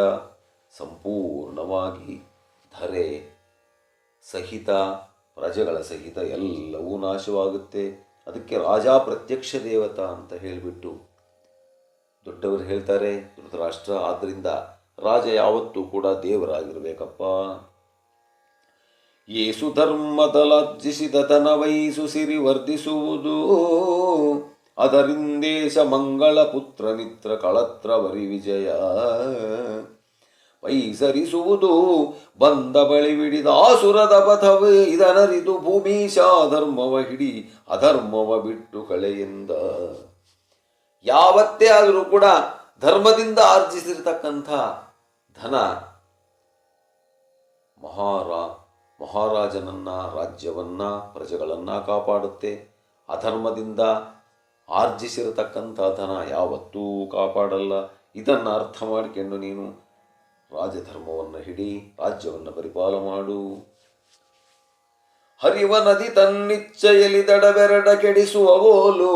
ಸಂಪೂರ್ಣವಾಗಿ ಧರೆ ಸಹಿತ ಪ್ರಜೆಗಳ ಸಹಿತ ಎಲ್ಲವೂ ನಾಶವಾಗುತ್ತೆ. ಅದಕ್ಕೆ ರಾಜ ಪ್ರತ್ಯಕ್ಷ ದೇವತಾ ಅಂತ ಹೇಳಿಬಿಟ್ಟು ದೊಡ್ಡವರು ಹೇಳ್ತಾರೆ ಧೃತರಾಷ್ಟ್ರ. ಆದ್ದರಿಂದ ರಾಜ ಯಾವತ್ತೂ ಕೂಡ ದೇವರಾಗಿರ್ಬೇಕಪ್ಪ. ಏಸು ಧರ್ಮದಲರ್ಜಿಸಿದ ತನ ವಹಿಸು ಸಿರಿ ವರ್ಧಿಸುವುದು, ಅದರಿಂದೇಶ ಮಂಗಳ ಪುತ್ರ ಮಿತ್ರ ಕಳತ್ರ ವರಿ ವಿಜಯ ವೈಸರಿಸುವುದು. ಬಂದ ಬಳಿ ಬಿಡಿದ ಆಸುರದ ಪಥವೇ ಇದನರಿದು ಭೂಮೀಶ ಧರ್ಮವ ಹಿಡಿ ಅಧರ್ಮವ ಬಿಟ್ಟು ಕಳೆಯಿಂದ. ಯಾವತ್ತೇ ಆದರೂ ಕೂಡ ಧರ್ಮದಿಂದ ಆರ್ಜಿಸಿರ್ತಕ್ಕಂಥ ಧನ ಮಹಾರಾಜನನ್ನ, ರಾಜ್ಯವನ್ನ, ಪ್ರಜೆಗಳನ್ನ ಕಾಪಾಡುತ್ತೆ. ಅಧರ್ಮದಿಂದ ಆರ್ಜಿಸಿರತಕ್ಕಂಥ ಧನ ಯಾವತ್ತೂ ಕಾಪಾಡಲ್ಲ. ಇದನ್ನು ಅರ್ಥ ಮಾಡಿಕೊಂಡು ನೀನು ರಾಜಧರ್ಮವನ್ನು ಹಿಡಿ, ರಾಜ್ಯವನ್ನು ಪರಿಪಾಲ ಮಾಡು. ಹರಿವ ನದಿ ತನ್ನಿಚ್ಛೆಯಲ್ಲಿ ದಡಬೆರಡ ಕೆಡಿಸುವವೋಲು,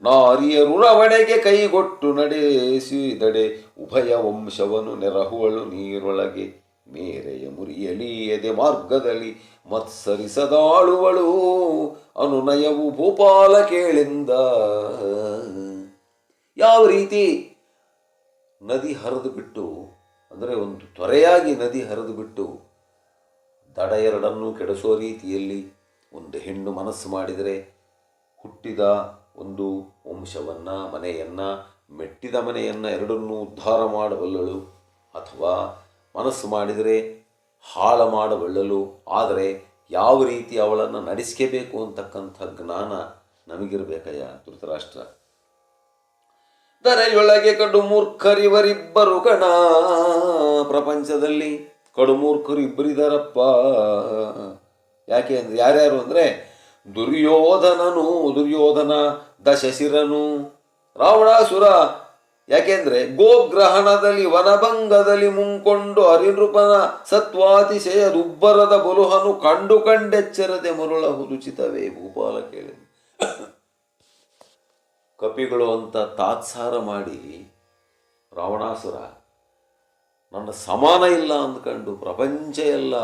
ನಾರಿಯರುಳವಣೆಗೆ ಕೈಗೊಟ್ಟು ನಡೆಸಿದಡೆ ಉಭಯ ವಂಶವನು ನೆರಹುವಳು ನೀರೊಳಗೆ. ಮೇರೆಯ ಮುರಿಯಲಿ ಎದೆ ಮಾರ್ಗದಲ್ಲಿ ಮತ್ಸರಿಸದಾಳುವಳು, ಅನುನಯವು ಭೂಪಾಲ ಕೇಳಿಂದ. ಯಾವ ರೀತಿ ನದಿ ಹರಿದು ಬಿಟ್ಟು, ಅಂದರೆ ಒಂದು ತೊರೆಯಾಗಿ ನದಿ ಹರಿದು ಬಿಟ್ಟು ದಡ ಎರಡನ್ನೂ ಕೆಡಿಸೋ ರೀತಿಯಲ್ಲಿ ಒಂದು ಹೆಣ್ಣು ಮನಸ್ಸು ಮಾಡಿದರೆ ಹುಟ್ಟಿದ ಒಂದು ವಂಶವನ್ನು, ಮನೆಯನ್ನು, ಮೆಟ್ಟಿದ ಮನೆಯನ್ನು ಎರಡನ್ನೂ ಉದ್ಧಾರ ಮಾಡಬಲ್ಲಳು. ಅಥವಾ ಮನಸ್ಸು ಮಾಡಿದರೆ ಹಾಳು ಮಾಡಬಲ್ಲಳು. ಆದರೆ ಯಾವ ರೀತಿ ಅವಳನ್ನು ನಡೆಸ್ಕೋಬೇಕು ಅಂತಕ್ಕಂಥ ಜ್ಞಾನ ನಮಗಿರಬೇಕಯ್ಯ ಧೃತರಾಷ್ಟ್ರ. ದರೆಯೊಳಗೆ ಕಡು ಮೂರ್ಖರಿವರಿಬ್ಬರು ಕಣ, ಪ್ರಪಂಚದಲ್ಲಿ ಕಡು ಮೂರ್ಖರು ಇಬ್ಬರಿದಾರಪ್ಪ. ಯಾಕೆ ಅಂದರೆ ಯಾರ್ಯಾರು ಅಂದರೆ ದುರ್ಯೋಧನ, ದಶಶಿರನು, ರಾವಣಾಸುರ. ಯಾಕೆಂದ್ರೆ ಗೋಗ್ರಹಣದಲ್ಲಿ ವನಭಂಗದಲ್ಲಿ ಮುಂಕೊಂಡು ಅರಿನೃಪನ ಸತ್ವಾತಿಶಯ ದುಬ್ಬರದ ಬಲುಹನು ಕಂಡೆಚ್ಚರದೆ ಮರುಳಹುದು ಚಿತವೇ ಭೂಪಾಲ ಕೇಳಿ. ಕಪಿಗಳು ಅಂತ ತಾತ್ಸಾರ ಮಾಡಿ ರಾವಣಾಸುರ ನನ್ನ ಸಮಾನ ಇಲ್ಲ ಅಂದ್ಕೊಂಡು ಪ್ರಪಂಚ ಎಲ್ಲ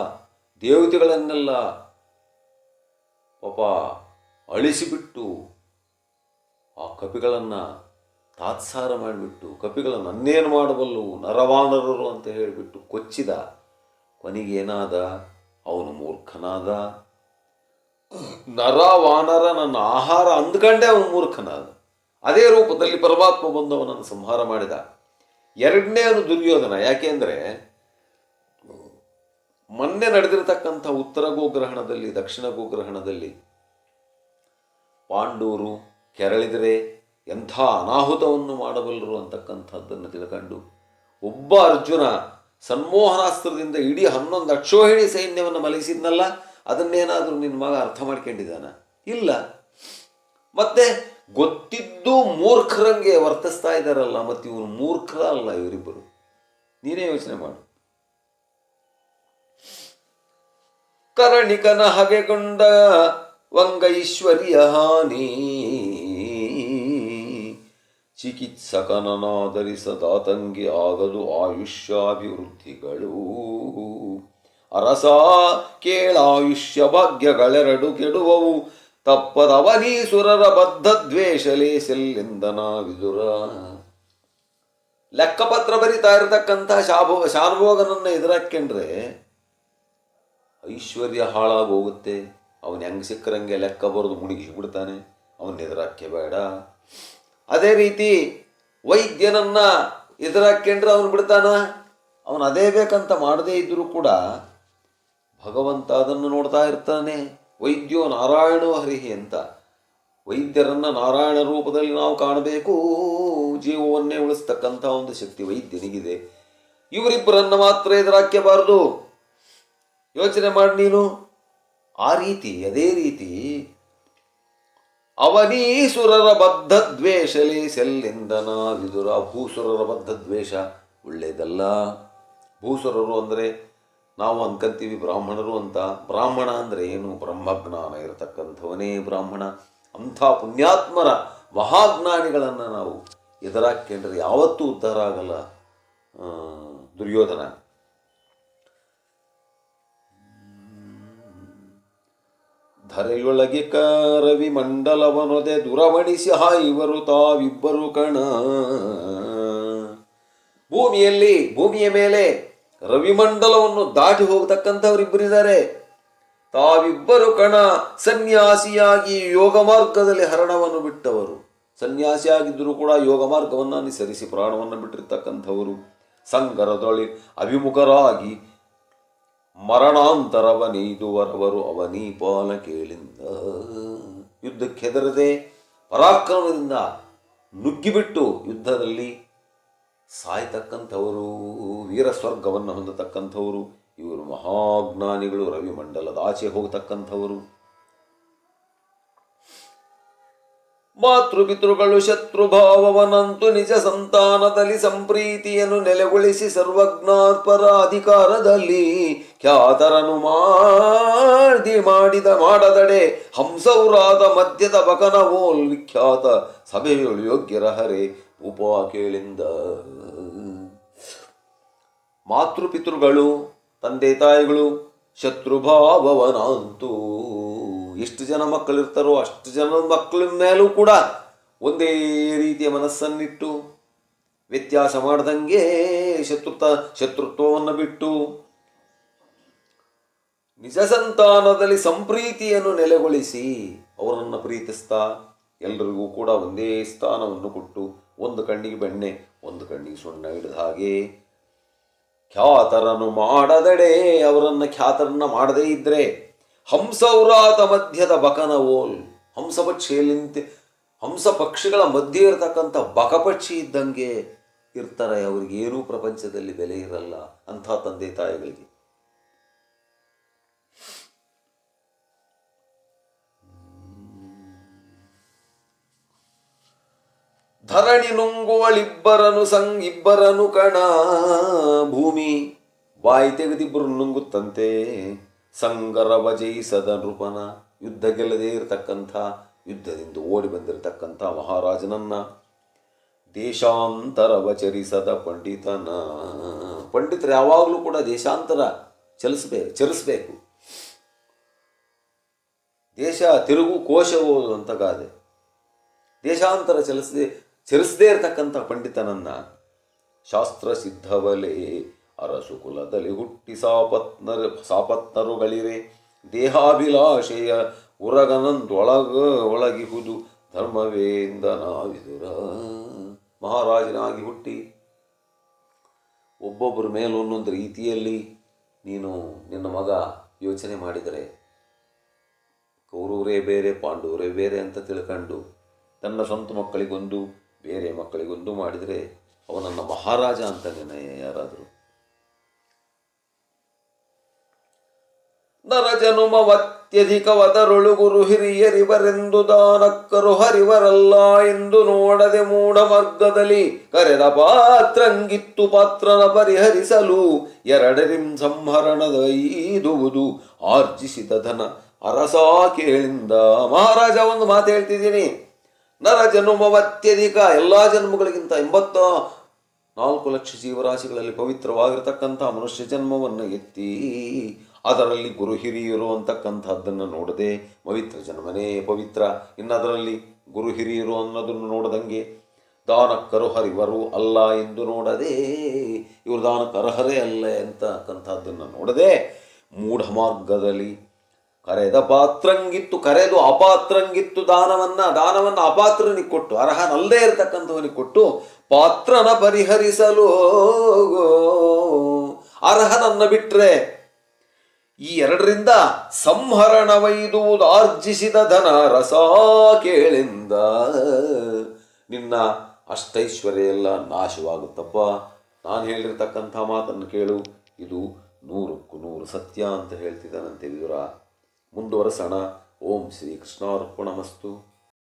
ದೇವತೆಗಳನ್ನೆಲ್ಲ ಪಾಪ ಅಳಿಸಿಬಿಟ್ಟು ಆ ಕಪಿಗಳನ್ನು ತಾತ್ಸಾರ ಮಾಡಿಬಿಟ್ಟು ಕಪಿಗಳನ್ನು ನನ್ನೇನು ಮಾಡಬಲ್ಲವು ನರವಾನರರು ಅಂತ ಹೇಳಿಬಿಟ್ಟು ಕೊಚ್ಚಿದ. ಕೊನೆಗೇನಾದ? ಅವನು ಮೂರ್ಖನಾದ. ನರವಾನರ ನನ್ನ ಆಹಾರ ಅಂದ್ಕಂಡೆ ಅವನು ಮೂರ್ಖನಾದ. ಅದೇ ರೂಪದಲ್ಲಿ ಪರಮಾತ್ಮ ಬಂದು ಅವನನ್ನು ಸಂಹಾರ ಮಾಡಿದ. ಎರಡನೇನು ದುರ್ಯೋಧನ. ಯಾಕೆಂದರೆ ಮೊನ್ನೆ ನಡೆದಿರತಕ್ಕಂಥ ಉತ್ತರ ಗೋಗ್ರಹಣದಲ್ಲಿ, ದಕ್ಷಿಣ ಗೋಗ್ರಹಣದಲ್ಲಿ ಪಾಂಡವರು ಕೆರಳಿದರೆ ಎಂಥ ಅನಾಹುತವನ್ನು ಮಾಡಬಲ್ಲರು ಅಂತಕ್ಕಂಥದ್ದನ್ನು ತಿಳ್ಕೊಂಡು ಒಬ್ಬ ಅರ್ಜುನ ಸನ್ಮೋಹನಾಸ್ತ್ರದಿಂದ ಇಡೀ 11 ಅಕ್ಷೋಹಿಣಿ ಸೈನ್ಯವನ್ನು ಮಲಗಿಸಿದ್ನಲ್ಲ, ಅದನ್ನೇನಾದರೂ ನಿನ್ನ ಮಗ ಅರ್ಥ ಮಾಡ್ಕೊಂಡಿದ್ದಾನ? ಇಲ್ಲ. ಮತ್ತೆ ಗೊತ್ತಿದ್ದು ಮೂರ್ಖರಂಗೆ ವರ್ತಿಸ್ತಾ ಇದ್ದಾರಲ್ಲ, ಮತ್ತು ಇವರು ಮೂರ್ಖರ ಅಲ್ಲ ಇವರಿಬ್ಬರು. ನೀನೇ ಯೋಚನೆ ಮಾಡು. ಕರಣಿಕನ ಹಗೆಗೊಂಡ ವಂಗೈಶ್ವರ್ಯ ಹಾನಿ, ಚಿಕಿತ್ಸಕನನಾದರಿಸದಾತಂಗೆ ಆಗದು ಆಯುಷ್ಯಾಭಿವೃದ್ಧಿಗಳು. ಅರಸ ಕೇಳಾಯುಷ್ಯ ಭಾಗ್ಯಗಳೆರಡು ಕೆಡುವವು, ತಪ್ಪದವನೀಸುರರ ಬದ್ಧ ದ್ವೇಷಲೇಸೆಲ್ಲೆಂದನ ವಿದುರ. ಲೆಕ್ಕಪತ್ರ ಬರಿತಾ ಇರತಕ್ಕಂಥ ಶಾನುಭೋಗನನ್ನು ಎದುರಾಕೊಂಡ್ರೆ ಐಶ್ವರ್ಯ ಹಾಳಾಗೋಗುತ್ತೆ. ಅವನು ಹೆಂಗೆ ಸಿಕ್ಕರಂಗೆ ಲೆಕ್ಕ ಬರೆದು ಮುಳುಗಿಸಿಬಿಡ್ತಾನೆ. ಅವನ್ನ ಎದುರಾಕೆ ಬೇಡ. ಅದೇ ರೀತಿ ವೈದ್ಯನನ್ನ ಎದುರಾಕೊಂಡ್ರೆ ಅವನು ಬಿಡ್ತಾನ. ಅವನು ಅದೇ ಬೇಕಂತ ಮಾಡದೇ ಇದ್ದರೂ ಕೂಡ ಭಗವಂತ ಅದನ್ನು ನೋಡ್ತಾ ಇರ್ತಾನೆ. ವೈದ್ಯೋ ನಾರಾಯಣೋ ಹರಿಹಿ ಅಂತ. ವೈದ್ಯರನ್ನ ನಾರಾಯಣ ರೂಪದಲ್ಲಿ ನಾವು ಕಾಣಬೇಕು. ಜೀವವನ್ನೇ ಉಳಿಸ್ತಕ್ಕಂಥ ಒಂದು ಶಕ್ತಿ ವೈದ್ಯನಿಗಿದೆ. ಇವರಿಬ್ಬರನ್ನ ಮಾತ್ರ ಎದುರಾಕಬಾರದು. ಯೋಚನೆ ಮಾಡಿ ನೀನು. ಆ ರೀತಿ, ಅದೇ ರೀತಿ ಅವನೀಸುರರ ಬದ್ಧ ದ್ವೇಷಲೇ ಸೆಲ್ಲೆಂದನ ವಿದುರ. ಭೂಸುರರ ಬದ್ಧ ದ್ವೇಷ ಒಳ್ಳೆಯದಲ್ಲ. ಭೂಸುರರು ಅಂದರೆ ನಾವು ಅನ್ಕಂತೀವಿ ಬ್ರಾಹ್ಮಣರು ಅಂತ. ಬ್ರಾಹ್ಮಣ ಅಂದರೆ ಏನು? ಬ್ರಹ್ಮಜ್ಞಾನ ಇರತಕ್ಕಂಥವನೇ ಬ್ರಾಹ್ಮಣ. ಅಂಥ ಪುಣ್ಯಾತ್ಮರ ಮಹಾಜ್ಞಾನಿಗಳನ್ನು ನಾವು ಎದುರಾಕೊಂಡ್ರೆ ಯಾವತ್ತೂ ಉದ್ಧಾರ ಆಗಲ್ಲ ದುರ್ಯೋಧನ. ಧರೆಯೊಳಗೆ ಕರವಿ ಮಂಡಲವನೊದೆ ದುರವಣಿಸಿ ಹಾಯಿವರು ತಾವಿಬ್ಬರು ಕಣ. ಭೂಮಿಯ ಮೇಲೆ ರವಿಮಂಡಲವನ್ನು ದಾಟಿ ಹೋಗತಕ್ಕಂಥವರಿಬ್ಬರಿದ್ದಾರೆ. ತಾವಿಬ್ಬರು ಸನ್ಯಾಸಿಯಾಗಿ ಯೋಗ ಮಾರ್ಗದಲ್ಲಿ ಹರಣವನ್ನು ಬಿಟ್ಟವರು. ಸನ್ಯಾಸಿಯಾಗಿದ್ದರೂ ಕೂಡ ಯೋಗ ಮಾರ್ಗವನ್ನು ಅನುಸರಿಸಿ ಪ್ರಾಣವನ್ನು ಬಿಟ್ಟಿರ್ತಕ್ಕಂಥವರು. ಸಂಗರದೊಳಿ ಅಭಿಮುಖರಾಗಿ ಮರಣಾಂತರವನೀದುವರವರು ಅವನೀಪಾಲ ಕೇಳಿಂದ. ಯುದ್ಧಕ್ಕೆ ಹೆದರದೆ ಪರಾಕ್ರಮದಿಂದ ನುಗ್ಗಿಬಿಟ್ಟು ಯುದ್ಧದಲ್ಲಿ ಸಾಯ್ತಕ್ಕಂಥವರು, ವೀರ ಸ್ವರ್ಗವನ್ನು ಹೊಂದತಕ್ಕಂಥವರು. ಇವರು ಮಹಾಜ್ಞಾನಿಗಳು, ರವಿಮಂಡಲದ ಆಚೆ ಹೋಗತಕ್ಕಂಥವರು. ಮಾತೃಪಿತೃಗಳು ಶತ್ರುಭಾವವನಂತು ನಿಜ ಸಂತಾನದಲ್ಲಿ ಸಂಪ್ರೀತಿಯನ್ನು ನೆಲೆಗೊಳಿಸಿ ಸರ್ವಜ್ಞಾರ್ಪರ ಅಧಿಕಾರದಲ್ಲಿ ಖ್ಯಾತರನು ಮಾಡದಡೆ ಹಂಸೌರಾದ ಮಧ್ಯದ ಬಕನವೋಲ್ ವಿಖ್ಯಾತ ಸಭೆಯೊಳು ಯೋಗ್ಯರ ಹರೆ ಉಪ ಕೇಳಿಂದ. ಮಾತೃಪಿತೃಗಳು, ತಂದೆ ತಾಯಿಗಳು, ಶತ್ರುಭಾವವನಂತೂ ಎಷ್ಟು ಜನ ಮಕ್ಕಳಿರ್ತಾರೋ ಅಷ್ಟು ಜನ ಮಕ್ಕಳ ಮೇಲೂ ಕೂಡ ಒಂದೇ ರೀತಿಯ ಮನಸ್ಸನ್ನಿಟ್ಟು ವ್ಯತ್ಯಾಸ ಮಾಡ್ದಂಗೆ ಶತ್ರುತ್ವವನ್ನು ಬಿಟ್ಟು ನಿಜ ಸಂತಾನದಲ್ಲಿ ಸಂಪ್ರೀತಿಯನ್ನು ನೆಲೆಗೊಳಿಸಿ ಅವರನ್ನು ಪ್ರೀತಿಸ್ತಾ ಎಲ್ಲರಿಗೂ ಕೂಡ ಒಂದೇ ಸ್ಥಾನವನ್ನು ಕೊಟ್ಟು ಒಂದು ಕಣ್ಣಿಗೆ ಬೆಣ್ಣೆ ಒಂದು ಕಣ್ಣಿಗೆ ಸುಣ್ಣ ಹಿಡಿದ ಹಾಗೆ ಖ್ಯಾತರನ್ನು ಮಾಡದಡೆ ಅವರನ್ನು ಖ್ಯಾತರನ್ನ ಮಾಡದೇ ಇದ್ರೆ ಹಂಸೌರಾತ ಮಧ್ಯದ ಬಕನವೋಲ್ ಹಂಸ ಪಕ್ಷಿಗಳ ಮಧ್ಯೆ ಇರತಕ್ಕಂಥ ಬಕಪಕ್ಷಿ ಇದ್ದಂಗೆ ಇರ್ತಾರೆ. ಅವ್ರಿಗೇನೂ ಪ್ರಪಂಚದಲ್ಲಿ ಬೆಲೆ ಇರಲ್ಲ ಅಂಥ ತಂದೆ ತಾಯಿಗಳಿಗೆ. ಧರಣಿ ನುಂಗುವಳಿಬ್ಬರನು ಇಬ್ಬರನು ಕಣ ಭೂಮಿ ಬಾಯಿ ತೆಗೆದಿಬ್ಬರು ನುಂಗುತ್ತಂತೆ. ಸಂಗರವ ಜಯಿಸದ ನೃಪನ ಯುದ್ಧ ಗೆಲ್ಲದೇ ಇರತಕ್ಕಂಥ, ಯುದ್ಧದಿಂದ ಓಡಿ ಬಂದಿರತಕ್ಕಂಥ ಮಹಾರಾಜನನ್ನ ದೇಶಾಂತರವ ಚರಿಸದ ಪಂಡಿತರು ಯಾವಾಗಲೂ ಕೂಡ ದೇಶಾಂತರ ಚಲಿಸಬೇಕು. ದೇಶ ತಿರುಗು ಕೋಶವೋ ಅಂತ ಗಾದೆ. ದೇಶಾಂತರ ಚಲಿಸದೇ ಇರತಕ್ಕಂಥ ಪಂಡಿತನನ್ನ ಶಾಸ್ತ್ರ ಸಿದ್ಧವಲೇ ಅರಸು ಕುಲದಲ್ಲಿ ಹುಟ್ಟಿ ಸಾಪತ್ನರುಗಳಿರೆ ದೇಹಾಭಿಲಾಷೆಯ ಒಳಗಿಹುದು ಧರ್ಮವೇಂದನಾವಿದುರ. ಮಹಾರಾಜನಾಗಿ ಹುಟ್ಟಿ ಒಬ್ಬೊಬ್ಬರ ಮೇಲೆ ಒಂದೊಂದು ರೀತಿಯಲ್ಲಿ ನೀನು ನಿನ್ನ ಮಗ ಯೋಚನೆ ಮಾಡಿದರೆ ಕೌರವರೇ ಬೇರೆ ಪಾಂಡವರೇ ಬೇರೆ ಅಂತ ತಿಳ್ಕೊಂಡು ತನ್ನ ಸ್ವಂತ ಮಕ್ಕಳಿಗೊಂದು ಬೇರೆ ಮಕ್ಕಳಿಗೊಂದು ಮಾಡಿದರೆ ಅವನನ್ನು ಮಹಾರಾಜ ಅಂತ ಯಾರಾದರೂ. ನರಜನುಮವತ್ಯಧಿಕವತರೊಳು ಗುರು ಹಿರಿಯರಿವರೆಂದು ದಾನಕ್ಕರು ಹರಿವರಲ್ಲ ಎಂದು ನೋಡದೆ ಮೂಢ ಮಾರ್ಗದಲ್ಲಿ ಕರೆದ ಪಾತ್ರಂಗಿತ್ತು ಪಾತ್ರನ ಪರಿಹರಿಸಲು ಎರಡರಿಂ ಸಂಹರಣದ ಈದುವುದು ಆರ್ಜಿಸಿದ ಧನ ಅರಸ ಕೇಳಿಂದ. ಮಹಾರಾಜ ಒಂದು ಮಾತು ಹೇಳ್ತಿದ್ದೀನಿ. ನರಜನುಮವತ್ಯಧಿಕ ಎಲ್ಲ ಜನ್ಮಗಳಿಗಿಂತ 84 ಲಕ್ಷ ಜೀವರಾಶಿಗಳಲ್ಲಿ ಪವಿತ್ರವಾಗಿರತಕ್ಕಂಥ ಮನುಷ್ಯ ಜನ್ಮವನ್ನು ಎತ್ತಿ ಅದರಲ್ಲಿ ಗುರು ಹಿರಿಯರು ಅಂತಕ್ಕಂಥದ್ದನ್ನು ನೋಡದೆ ಪವಿತ್ರ ಜನ್ಮನೇ ಪವಿತ್ರ, ಇನ್ನದರಲ್ಲಿ ಗುರು ಹಿರಿಯರು ಅನ್ನೋದನ್ನು ನೋಡದಂಗೆ ದಾನಕ್ಕರು ಹರಿವರು ಅಲ್ಲ ಎಂದು ನೋಡದೆ ಇವರು ದಾನಕ್ಕರ್ಹರೇ ಅಲ್ಲ ಅಂತಕ್ಕಂಥದ್ದನ್ನು ನೋಡದೆ ಮೂಢ ಮಾರ್ಗದಲ್ಲಿ ಕರೆದು ಅಪಾತ್ರಂಗಿತ್ತು ದಾನವನ್ನು ಅಪಾತ್ರನಿಗೆ ಕೊಟ್ಟು ಅರ್ಹನಲ್ಲದೇ ಇರತಕ್ಕಂಥವನಿಗೆ ಕೊಟ್ಟು ಪಾತ್ರನ ಪರಿಹರಿಸಲು ಅರ್ಹನನ್ನ ಬಿಟ್ರೆ ಈ ಎರಡರಿಂದ ಸಂಹರಣವೈದುವುದು ಆರ್ಜಿಸಿದ ಧನ ರಸ ಕೇಳಿಂದ. ನಿನ್ನ ಅಷ್ಟೈಶ್ವರ್ಯ ಎಲ್ಲ ನಾಶವಾಗುತ್ತಪ್ಪ. ನಾನು ಹೇಳಿರ್ತಕ್ಕಂಥ ಮಾತನ್ನು ಕೇಳು, ಇದು 100ಕ್ಕೂ 100 ಸತ್ಯ ಅಂತ ಹೇಳ್ತಿದ್ದಾನಂತೆ ವಿದುರ. ಮುಂದುವರೆಸೋಣ. ಓಂ ಶ್ರೀ ಕೃಷ್ಣಾರ್ಪಣಮಸ್ತು.